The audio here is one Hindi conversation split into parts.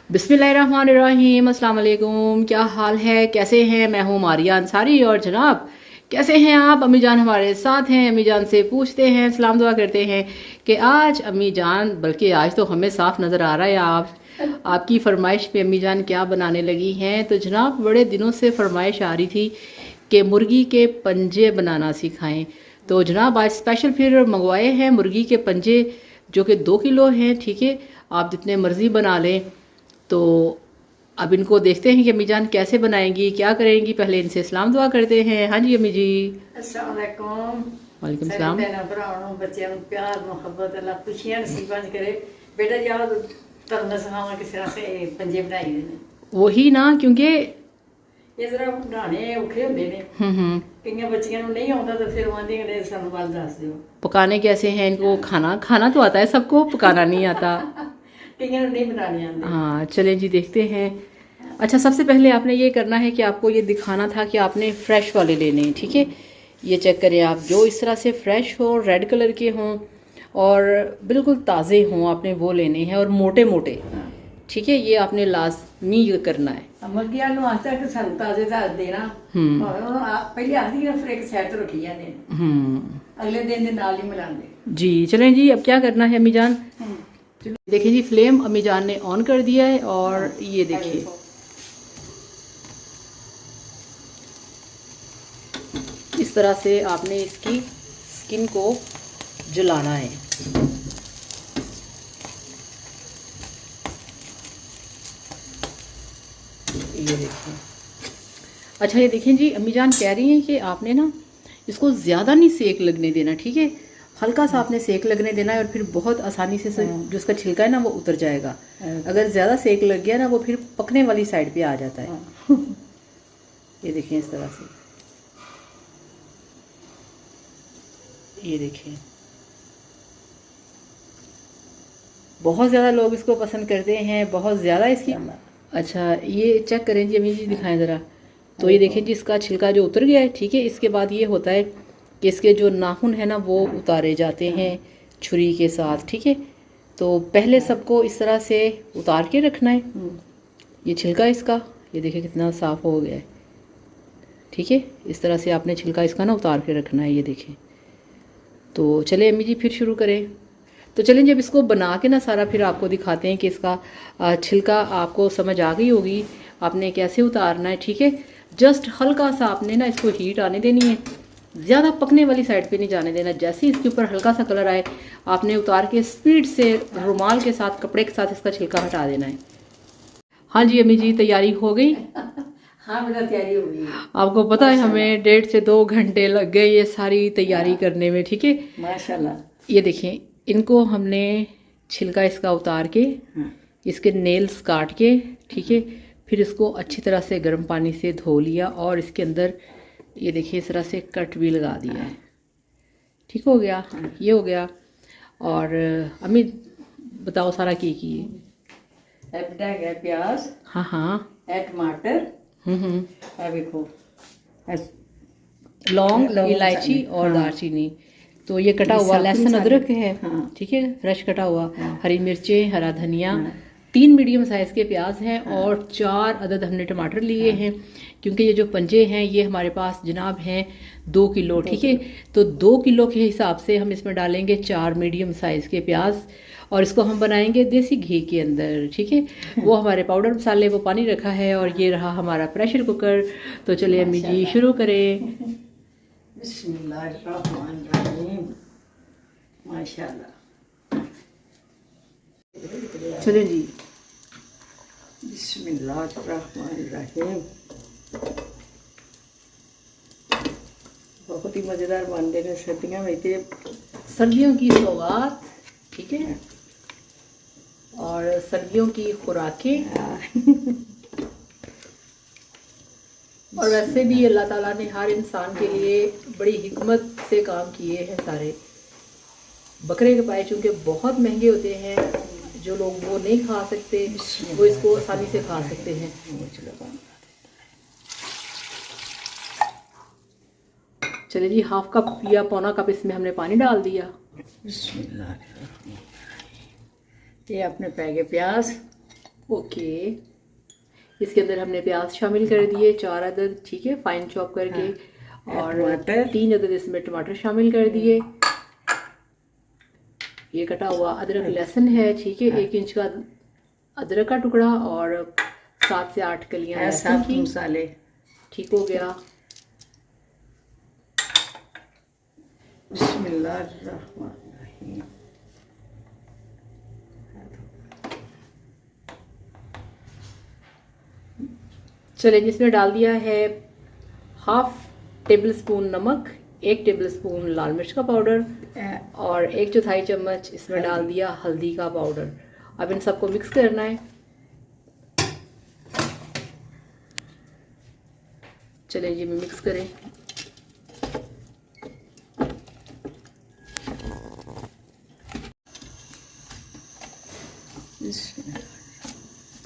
बिस्मिल्लाहिर्रहमानिर्रहीम, अस्सलाम वालेकुम। क्या हाल है, कैसे हैं? मैं हूँ मारिया अंसारी। और जनाब कैसे हैं आप? अम्मी जान हमारे साथ हैं। अम्मी जान से पूछते हैं, सलाम दुआ करते हैं कि आज अम्मी जान, बल्कि आज तो हमें साफ नज़र आ रहा है आपकी फरमाइश पे अम्मी जान क्या बनाने लगी हैं। तो जनाब बड़े दिनों से फरमाइश आ रही थी कि मुर्गी के पंजे बनाना सिखाएं। तो जनाब आज स्पेशल फिर मंगवाए हैं मुर्गी के पंजे, जो कि 2 किलो हैं। ठीक है, आप जितने मर्ज़ी बना लें। तो अब इनको देखते हैं कि अम्मी जान कैसे बनाएंगी, क्या करेंगी। पहले इनसे सलाम दुआ करते हैं। हाँ जी अम्मी जी। अस्सलाम वालेकुम। वालेकुम सारे सलाम। भैनों भरावां नूं, बच्चों नूं प्यार मुहब्बत अल्लाह खुशियां नसीबां च करे। बेटा जाओ तुहानूं सिखावां किस तरह से पंजे बनाई दे ने। वही ना, क्योंकि इस तरह बनाने औखे हुंदे ने। कईयां बच्चियां नूं नहीं आउंदा तो फिर आंदियां ने सानूं गल दस दिओ। पकाने कैसे हैं इनको? खाना खाना तो आता है सबको, पकाना नहीं आता। कईयां नूं नहीं बनाने आंदे। हाँ चलें जी, देखते हैं। अच्छा, सबसे पहले आपने ये करना है कि आपको ये दिखाना था कि आपने फ्रेश वाले लेने हैं। ठीक है, ये चेक करें आप, जो इस तरह से फ्रेश हो, रेड कलर के हों और बिल्कुल ताज़े हों, आपने वो लेने हैं। और मोटे मोटे, ठीक है, ये आपने लाजमी करना है। मुर्गी आलू आस्ता कि सानूं ताजे दस देना। पहले आखदी ना फिर एक साइड तो रखी जांदे ने। अगले दिन दे नाल ही मिलांदे। जी चलें जी, अब क्या करना है अम्मी जान? देखिए जी, फ्लेम अम्मी जान ने ऑन कर दिया है और ये देखिए इस तरह से आपने इसकी स्किन को जलाना है। ये देखिए। अच्छा ये देखें जी, अम्मी जान कह रही हैं कि आपने ना इसको ज़्यादा नहीं सेक लगने देना। ठीक है, हल्का सा आपने सेक लगने देना है और फिर बहुत आसानी से जो उसका छिलका है ना वो उतर जाएगा। अगर ज़्यादा सेक लग गया ना वो फिर पकने वाली साइड पे आ जाता है। ये देखें इस तरह से, ये देखें। बहुत ज़्यादा लोग इसको पसंद करते हैं, बहुत ज़्यादा इसकी। अच्छा ये चेक करें जी अम्मी जी, दिखाएं ज़रा। तो ये देखें जी, इसका छिलका जो उतर गया है। ठीक है, इसके बाद ये होता है कि इसके जो नाखून है ना वो उतारे जाते हैं छुरी के साथ। ठीक है, तो पहले सबको इस तरह से उतार के रखना है। ये छिलका इसका, ये देखिए कितना साफ़ हो गया है। ठीक है, इस तरह से आपने छिलका इसका ना उतार के रखना है। ये देखें। तो चले अम्मी जी फिर शुरू करें। तो चलें, जब इसको बना के ना सारा फिर आपको दिखाते हैं कि इसका छिलका आपको समझ आ गई होगी आपने कैसे उतारना है। ठीक है, जस्ट हल्का सा आपने ना इसको हीट आने देनी है, ज़्यादा पकने वाली साइड पे नहीं जाने देना। जैसे ही इसके ऊपर हल्का सा कलर आए आपने उतार के स्पीड से रुमाल के साथ, कपड़े के साथ इसका छिलका हटा देना है। हाँ जी अम्मी जी, तैयारी हो गई? हाँ बेटा, तैयारी हो गई। आपको पता है हमें 1.5 से 2 घंटे लग गए ये सारी तैयारी करने में। ठीक है, माशाल्लाह। ये देखें, इनको हमने छिलका इसका उतार के इसके नेल्स काट के, ठीक है, फिर इसको अच्छी तरह से गर्म पानी से धो लिया और इसके अंदर ये देखिए इस तरह से कट भी लगा दिया है। ठीक हो गया, ये हो गया। और अम्मी बताओ सारा की है? बेटा है प्याज। हाँ हाँ। है टमाटर। है देखो, लौंग, इलायची और दालचीनी। तो ये कटा हुआ लहसुन अदरक है। ठीक है, फ्रेश कटा हुआ। हरी मिर्चें, हरा धनिया, 3 मीडियम साइज़ के प्याज हैं और 4 अदद हमने टमाटर लिए हैं। क्योंकि ये जो पंजे हैं ये हमारे पास जनाब हैं 2 किलो। ठीक है, तो 2 किलो के हिसाब से हम इसमें डालेंगे 4 मीडियम साइज़ के प्याज और इसको हम बनाएंगे देसी घी के अंदर। ठीक है, वो हमारे पाउडर मसाले, वो पानी रखा है और ये रहा हमारा प्रेशर कुकर। तो चलिए अम्मी जी शुरू करें। बिस्मिल्लाहिर्रहमानिर्रहीम। माशाल्लाह। चलिए जी। बिस्मिल्लाहिर्रहमानिर्रहीम। बहुत ही मज़ेदार बनते हैं सर्दियों में। सर्दियों की सौगात, ठीक है, और सर्दियों की खुराकें। और वैसे भी अल्लाह ताला ने हर इंसान के लिए बड़ी हिकमत से काम किए हैं सारे। बकरे के पाए चूँकि बहुत महंगे होते हैं, जो लोग वो नहीं खा सकते वो इसको आसानी से खा सकते हैं। चलिए जी, 1/2 कप या पौना कप इसमें हमने पानी डाल दिया। ये अपने पै गए प्याज। ओके, इसके अंदर हमने प्याज शामिल कर दिए 4 अदद, ठीक है, फाइन चॉप करके। और टमाटर 3 अदद इसमें टमाटर शामिल कर दिए। ये कटा हुआ अदरक लहसुन है, ठीक है, 1 इंच का अदरक का टुकड़ा और 7 से 8 कलियां लहसुन की। मसाले ठीक हो गया। बिस्मिल्लाहिर्रहमानिर्रहीम। चलें, इसमें डाल दिया है 1/2 टेबल स्पून नमक, 1 टेबल स्पून लाल मिर्च का पाउडर और 1/4 चम्मच इसमें डाल दिया हल्दी का पाउडर। अब इन सबको मिक्स करना है। चलें जी, मिक्स करें।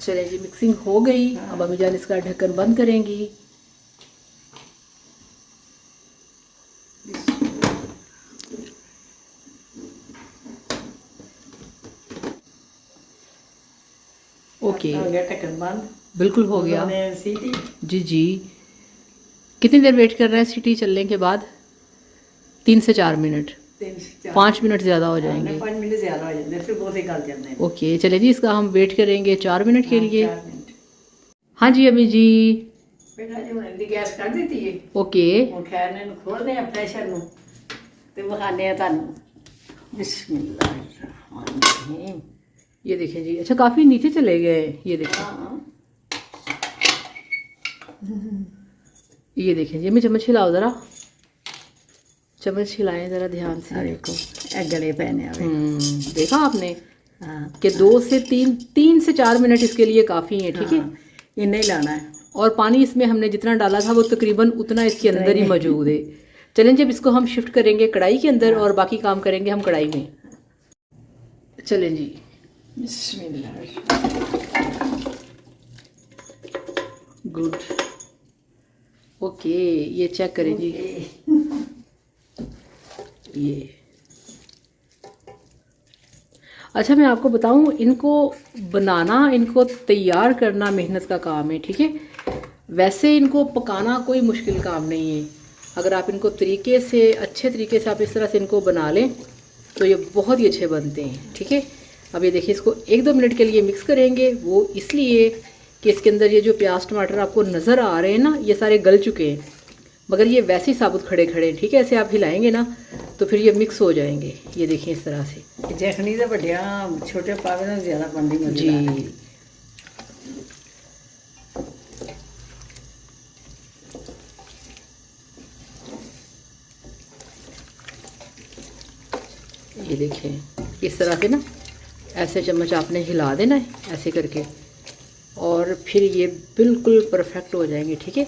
चलें जी, मिक्सिंग हो गई। अब अम्मी जान इसका ढक्कन बंद करेंगी। ओके, हो गया ढक्कन बंद, बिल्कुल हो गया। सीटी जी जी। कितनी देर वेट कर रहा है सीटी चलने के बाद? 3 से 4 मिनट। 5 मिनट ज़्यादा हो जाएंगे। 5 मिनट ज़्यादा हो जाते हैं, फिर बहुत ही गल जाते हैं। ओके, चले जी, इसका हम वेट करेंगे 4 मिनट के लिए। 4 मिनट। हाँ जी अम्मी जी। बेटा जी ਹੁਣ ਦੀ ਗੈਸ ਕੱਢ ਦਿੱਤੀ ਹੈ। ओके, ਹੁਣ ਖੈਰ ਨੇ ਨੂੰ ਖੋਲਦੇ ਆ ਪ੍ਰੈਸ਼ਰ ਨੂੰ ਤੇ ਵਿਖਾਣੇ ਆ ਤੁਹਾਨੂੰ। बिस्मिल्लाहिर्रहमानिर्रहीम। ये देखें जी, अच्छा काफ़ी नीचे चले गए। ये देखें, हाँ ये देखें जी। अम्मी चम्मच हिलाओ ज़रा, चम्मच हिलाएं ज़रा ध्यान से। आ देखो ए गले पैने आवे। देखा आपने हाँ कि 2 से 3 से 4 मिनट इसके लिए काफ़ी है, ठीक है। इन्हें ही लाना है। और पानी इसमें हमने जितना डाला था वो तकरीबन उतना इसके अंदर ही मौजूद है। चलें जब इसको हम शिफ्ट करेंगे कढ़ाई के अंदर और बाकी काम करेंगे हम कढ़ाई में। चलें जी, बिस्मिल्लाह। गुड। ओके, ये चेक करें जी। ये अच्छा, मैं आपको बताऊं, इनको बनाना, इनको तैयार करना मेहनत का काम है, ठीक है। वैसे इनको पकाना कोई मुश्किल काम नहीं है। अगर आप इनको तरीके से, अच्छे तरीके से आप इस तरह से इनको बना लें तो ये बहुत ही अच्छे बनते हैं, ठीक है। अब ये देखिए, इसको 1-2 मिनट के लिए मिक्स करेंगे। वो इसलिए कि इसके अंदर ये जो प्याज टमाटर आपको नज़र आ रहे हैं ना, ये सारे गल चुके हैं, मगर ये वैसे ही साबुत खड़े खड़े, ठीक है। ऐसे आप हिलाएंगे ना तो फिर ये मिक्स हो जाएंगे। ये देखिए इस तरह से जखनी तो बढ़िया छोटे पावे ना ज़्यादा बनती है जी। ये देखिए इस तरह से ना, ऐसे चम्मच आपने हिला देना है ऐसे करके, और फिर ये बिल्कुल परफेक्ट हो जाएंगे, ठीक है।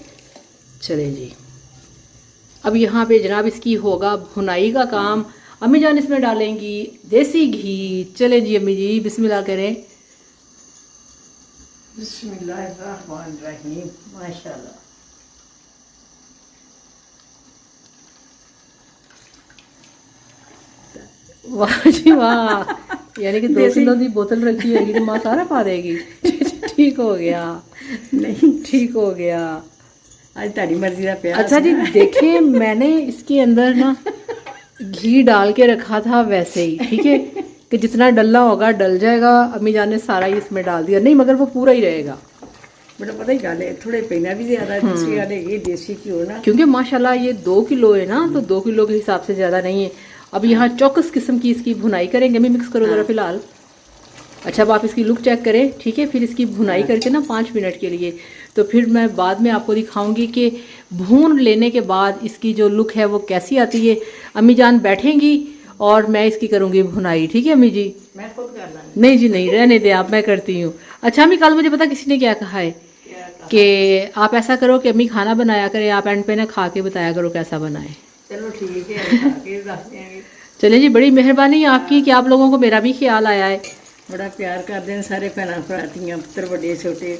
चलें जी, अब यहाँ पे जनाब इसकी होगा भुनाई का काम। अम्मी जान इसमें डालेंगी देसी घी। चलें जी अम्मी जी, बिस्मिल्लाह करें। बिस्मिल्लाहिर्रहमानिर्रहीम। माशाल्लाह। वाह जी वाह, यानी कि 2 किलो की बोतल रखी होगी तो माँ सारा पा देगी। ठीक हो गया, नहीं ठीक हो गया। आज तारी मर्जी का प्याज। अच्छा जी, देखें मैंने इसके अंदर ना घी डाल के रखा था वैसे ही, ठीक है, कि जितना डलना होगा डल जाएगा। अम्मी जान ने सारा ही इसमें डाल दिया, नहीं मगर वो पूरा ही रहेगा। बड़ा पता ही गल है, थोड़े पीना भी ज़्यादा दूसरी गल है देसी घी ना, क्योंकि माशाल्लाह ये 2 किलो है ना, तो 2 किलो के हिसाब से ज़्यादा नहीं है। अब यहाँ चौकस किस्म की इसकी भुनाई करेंगे। अम्मी मिक्स करो ज़रा फिलहाल। अच्छा, अब आप इसकी लुक चेक करें, ठीक है। फिर इसकी भुनाई करके ना 5 मिनट के लिए, तो फिर मैं बाद में आपको दिखाऊंगी कि भून लेने के बाद इसकी जो लुक है वो कैसी आती है। अम्मी जान बैठेंगी और मैं इसकी करूंगी भुनाई, ठीक है अम्मी जी। मैं खुद कर लूँगी। नहीं जी नहीं, रहने दे आप, मैं करती हूँ। अच्छा अम्मी, कल मुझे पता किसी ने क्या कहा है कि आप ऐसा करो कि अम्मी खाना बनाया करें, आप एंड पे ना खा के बताया करो कैसा बनाए। चलो ठीक है, आगे रख देंगे। चलिए जी, बड़ी मेहरबानी आपकी कि आप लोगों को मेरा भी ख्याल आया है। बड़ा प्यार करते हैं सारे भैन भरा, धीयां पुत्र बड़े छोटे।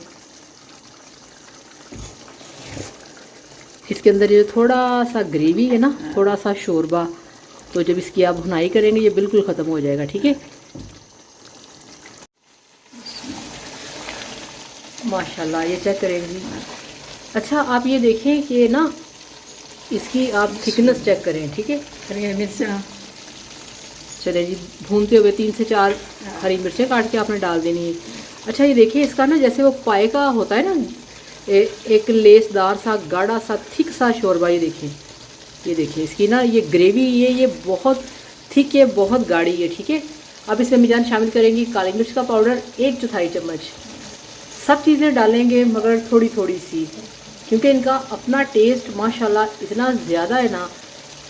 इसके अंदर ये थोड़ा सा ग्रेवी है ना, थोड़ा सा शोरबा, तो जब इसकी आप भुनाई करेंगे ये बिल्कुल ख़त्म हो जाएगा, ठीक है। माशाल्लाह, ये चेक करें जी। अच्छा आप ये देखें कि ना इसकी आप थिकनेस चेक करें, ठीक है। हरी मिर्चा चले जी, भूनते हुए 3 से 4 हरी मिर्चें काट के आपने डाल देनी है। अच्छा ये देखिए इसका ना जैसे वो पाए का होता है ना, एक लेसदार सा गाढ़ा सा थिक सा शोरबा। ये देखिए इसकी ना ये ग्रेवी ये बहुत थिक है, बहुत गाढ़ी है, ठीक है। अब इसमें मिजान शामिल करेंगी काली मिर्च का पाउडर 1/4 चम्मच। सब चीज़ें डालेंगे मगर थोड़ी थोड़ी सी, क्योंकि इनका अपना टेस्ट माशाल्लाह इतना ज़्यादा है ना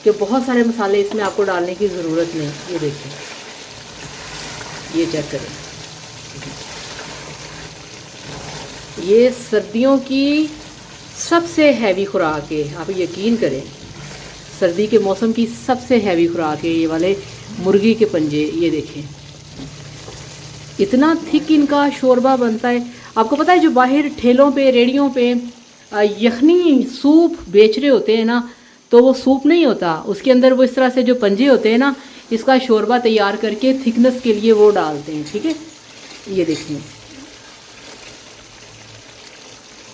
कि बहुत सारे मसाले इसमें आपको डालने की ज़रूरत नहीं। ये देखिए, ये चेक करें, ये सर्दियों की सबसे हैवी खुराक है, आप यकीन करें। सर्दी के मौसम की सबसे हैवी खुराक है ये वाले मुर्गी के पंजे। ये देखें इतना थिक इनका शोरबा बनता है। आपको पता है जो बाहर ठेलों पे रेड़ियों पे यखनी सूप बेच रहे होते हैं ना, तो वो सूप नहीं होता, उसके अंदर वो इस तरह से जो पंजे होते हैं ना, इसका शोरबा तैयार करके थिकनेस के लिए वो डालते हैं, ठीक है। ये देखिए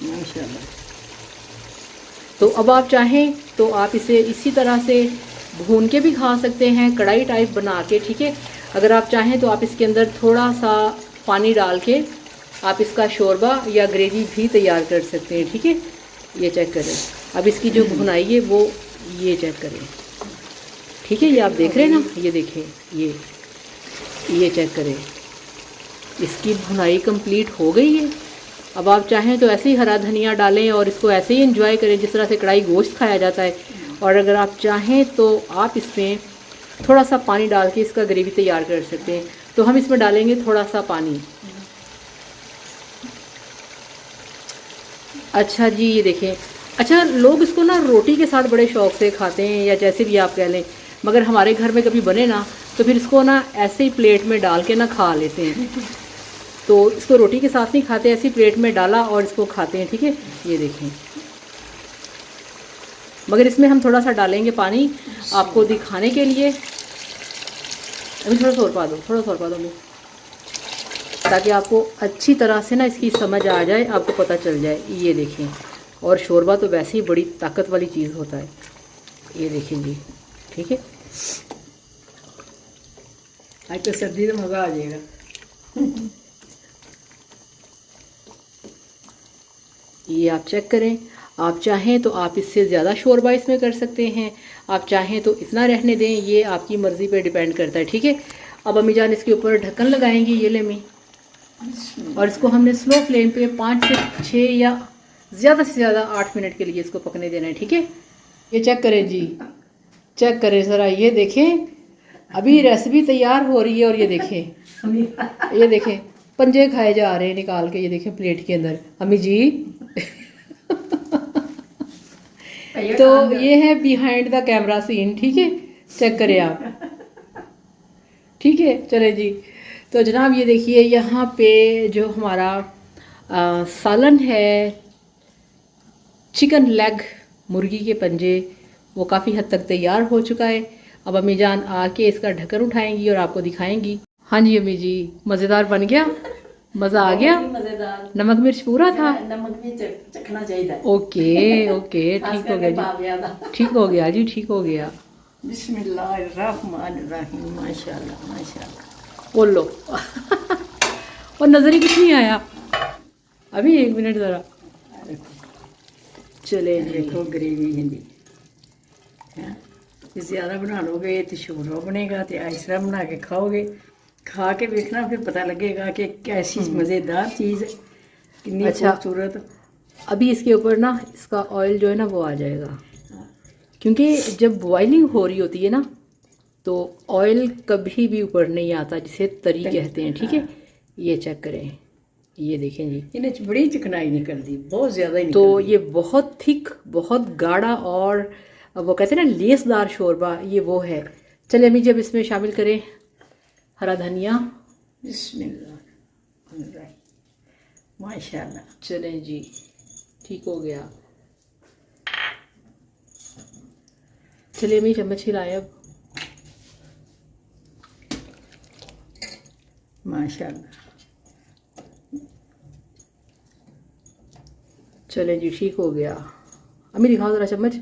माशाल्लाह। तो अब आप चाहें तो आप इसे इसी तरह से भून के भी खा सकते हैं, कढ़ाई टाइप बना के, ठीक है। अगर आप चाहें तो आप इसके अंदर थोड़ा सा पानी डाल के आप इसका शोरबा या ग्रेवी भी तैयार कर सकते हैं, ठीक है। ये चेक करें, अब इसकी जो भुनाई है वो ये चेक करें, ठीक है। ये आप देख रहे हैं ना, ये देखें, ये चेक करें, इसकी भुनाई कंप्लीट हो गई है। अब आप चाहें तो ऐसे ही हरा धनिया डालें और इसको ऐसे ही एंजॉय करें जिस तरह से कढ़ाई गोश्त खाया जाता है। और अगर आप चाहें तो आप इसमें थोड़ा सा पानी डाल के इसका ग्रेवी तैयार कर सकते हैं। तो हम इसमें डालेंगे थोड़ा सा पानी। अच्छा जी, ये देखें। अच्छा लोग इसको ना रोटी के साथ बड़े शौक से खाते हैं या जैसे भी आप कह लें, मगर हमारे घर में कभी बने ना तो फिर इसको ना ऐसे ही प्लेट में डाल के ना खा लेते हैं। तो इसको रोटी के साथ नहीं खाते, ऐसी प्लेट में डाला और इसको खाते हैं, ठीक है। ये देखें, मगर इसमें हम थोड़ा सा डालेंगे पानी आपको दिखाने के लिए। अभी थोड़ा सा और पा दो, थोड़ा सा और पा दो, ताकि आपको अच्छी तरह से ना इसकी समझ आ जाए, आपको पता चल जाए। ये देखें, और शोरबा तो वैसे ही बड़ी ताकत वाली चीज़ होता है। ये देखें जी, ठीक है। आज तो सर्दी तो मज़ा आ जाएगा। ये आप चेक करें, आप चाहें तो आप इससे ज़्यादा शोरबा इसमें कर सकते हैं, आप चाहें तो इतना रहने दें, ये आपकी मर्ज़ी पे डिपेंड करता है, ठीक है। अब अम्मी जान इसके ऊपर ढक्कन लगाएंगी, ये ले मी, और इसको हमने स्लो फ्लेम पे 5 से 6 या ज़्यादा से ज़्यादा 8 मिनट के लिए इसको पकने देना है, ठीक है। ये चेक करें जी, चेक करें ज़रा, ये देखें अभी रेसिपी तैयार हो रही है। और ये देखें पंजे खाए जा रहे हैं निकाल के, ये देखें प्लेट के अंदर। अम्मी जी तो ये है बिहाइंड द कैमरा सीन, ठीक है, चेक करें आप, ठीक है। चले जी, तो जनाब ये देखिए यहाँ पे जो हमारा सालन है, चिकन लेग, मुर्गी के पंजे, वो काफ़ी हद तक तैयार हो चुका है। अब अम्मी जान आके इसका ढक्कन उठाएंगी और आपको दिखाएंगी। हाँ जी अम्मी जी, मज़ेदार बन गया, मज़ा आ गया, मज़ेदार, नमक मिर्च पूरा था। नमक भी चखना चाहिए। ओके ओके, ठीक हो गया जी, ठीक हो गया जी, ठीक हो गया। बिस्मिल्लाहिर्रहमानिर्रहीम, माशाल्लाह माशाल्लाह। बोलो और नज़र ही कुछ नहीं आया। अभी 1 मिनट ज़रा, चले जी। देखो ग्रेवी हिंदी ज़्यादा बना लोगे तो शोरबा बनेगा, तो इस तरह बना के खाओगे, खा के देखना, फिर पता लगेगा कि कैसी मज़ेदार चीज़ है, कितनी खूबसूरत। अभी इसके ऊपर ना इसका ऑयल जो है ना वो आ जाएगा, क्योंकि जब बॉइलिंग हो रही होती है ना तो ऑयल कभी भी ऊपर नहीं आता, जिसे तरी कहते हैं, ठीक है। ये चेक करें, ये देखें जी, इन्हें बड़ी चिकनाई निकलती, बहुत ज़्यादा ही तो ये बहुत थिक, बहुत गाढ़ा और वो कहते हैं ना लेसदार शोरबा, ये वो है। चलिए अम्मी जब इसमें शामिल करें हरा धनिया, बिस्मिल्लाह, माशाल्लाह। चलें जी, ठीक हो गया। चलिए अम्मी चम्मच हिलाएं अब, माशाल्लाह। चले जी, ठीक हो गया। अम्मी दिखाओ ज़रा चम्मच।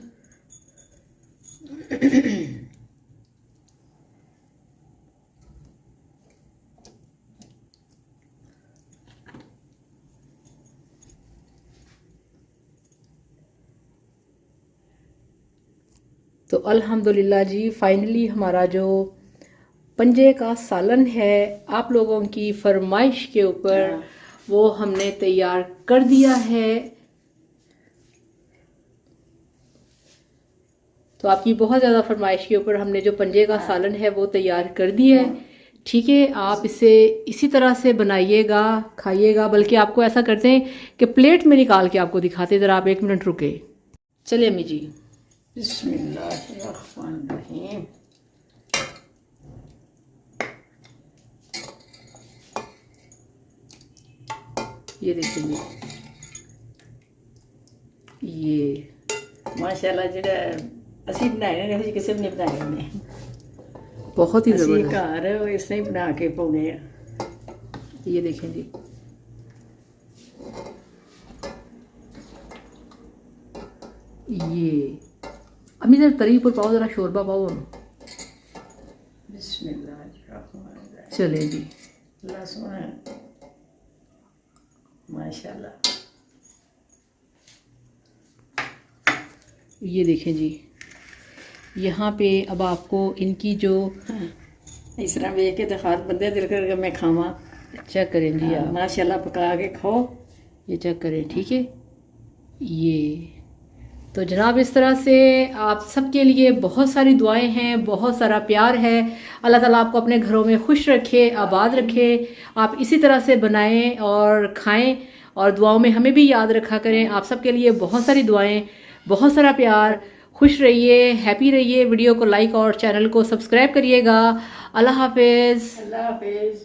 तो अल्हम्दुलिल्लाह जी, फाइनली हमारा जो पंजे का सालन है आप लोगों की फरमाइश के ऊपर वो हमने तैयार कर दिया है। तो आपकी बहुत ज़्यादा फरमाइश के ऊपर हमने जो पंजे का सालन है वो तैयार कर दिया है। ठीक है, आप इसे इसी तरह से बनाइएगा, खाइएगा। बल्कि आपको ऐसा करते हैं कि प्लेट में निकाल के आपको दिखाते हैं। ज़रा आप 1 मिनट रुके। चलिए अम्मी जी। बिस्मिल्लाहिर्रहमानिर्रहीम। ये देखिए, ये माशाल्लाह जेड़ा ਅਸੀਂ ਬਣਾਏ ਨੇ ਹਜੇ ਕਿਸੇ ਨੇ ਬਣਾਏ ਨੇ। बहुत ही ਅਸੀਂ ज़बरदस्त। ਘਰ ਇਸ ਤਰ੍ਹਾਂ ਹੀ ਬਣਾ ਕੇ ਪਾਉਂਦੇ ਆ। ये देखें जी, ये अम्मी जरा तरी पर पाओ, ज़रा शोरबा पाओ। बिस्मिल्लाहिर्रहमानिर्रहीम। चले जी, अल्लाह सोना माशाल्लाह। ये देखें जी, यहाँ पे अब आपको इनकी जो इस तरह वेख के तो खास बंदे दिल कर मैं खावा। चेक करें जी आप, माशाल्लाह पका के खाओ। ये चेक करें। ठीक है, ये तो जनाब इस तरह से आप सबके लिए बहुत सारी दुआएं हैं, बहुत सारा प्यार है। अल्लाह ताला आपको अपने घरों में खुश रखे, आबाद रखे। आप इसी तरह से बनाएं और खाएं और दुआओं में हमें भी याद रखा करें। आप सबके लिए बहुत सारी दुआएं, बहुत सारा प्यार। खुश रहिए, हैप्पी रहिए। वीडियो को लाइक और चैनल को सब्सक्राइब करिएगा। अल्लाह हाफिज़। अल्लाह हाफिज।